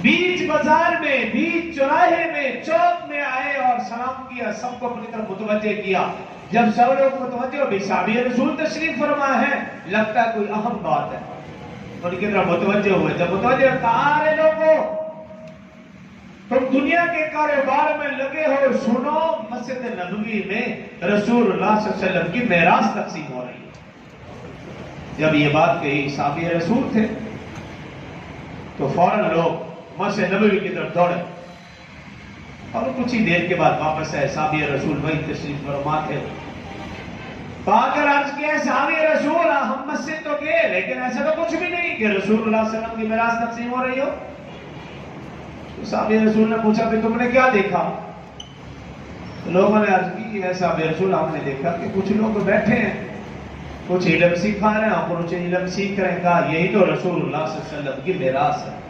बीच बाजार में, बीच चौराहे में, चौक में आए और सलाम किया, सबको अपनी तरफ मुतवज्जे किया। जब सब लोग मुतवज्जे हो, साहब रसूल तशरीफ फरमा है, लगता है कोई अहम बात है, उनकी तरफ मुतवज्जे हुए। जब मुतवज्जे कहा, अरे लोगों, तुम दुनिया के कारोबार में लगे हो, सुनो, मस्जिद नबवी में रसूलुल्लाह सल्लल्लाहु अलैहि वसल्लम की मेराज तकसीम हो रही है। जब ये बात कही, साहब रसूल थे, तो फौरन लोग मस्जिद नबवी की तरफ दौड़े और कुछ ही देर के बाद वापस आए। साहब रसूल वही तशरीफ फरमा थे। पाकर अर्ज किया, साहब रसूल, हम मस्जिद तो गए, लेकिन ऐसा तो कुछ भी नहीं कि रसूलुल्लाह सल्लल्लाहु अलैहि वसल्लम की मेराज तकसीम हो रही हो। तो साहब रसूल ने पूछा, भी तुमने क्या देखा? तो लोगों ने अर्ज की, है साहब रसूल, हमने देखा कि कुछ लोग बैठे हैं, कुछ इल्म सिखा रहे हैं, कुछ इल्म सीख रहे हैं। कहा, यही तो रसूलुल्लाह सल्लल्लाहु अलैहि वसल्लम की मेराज है।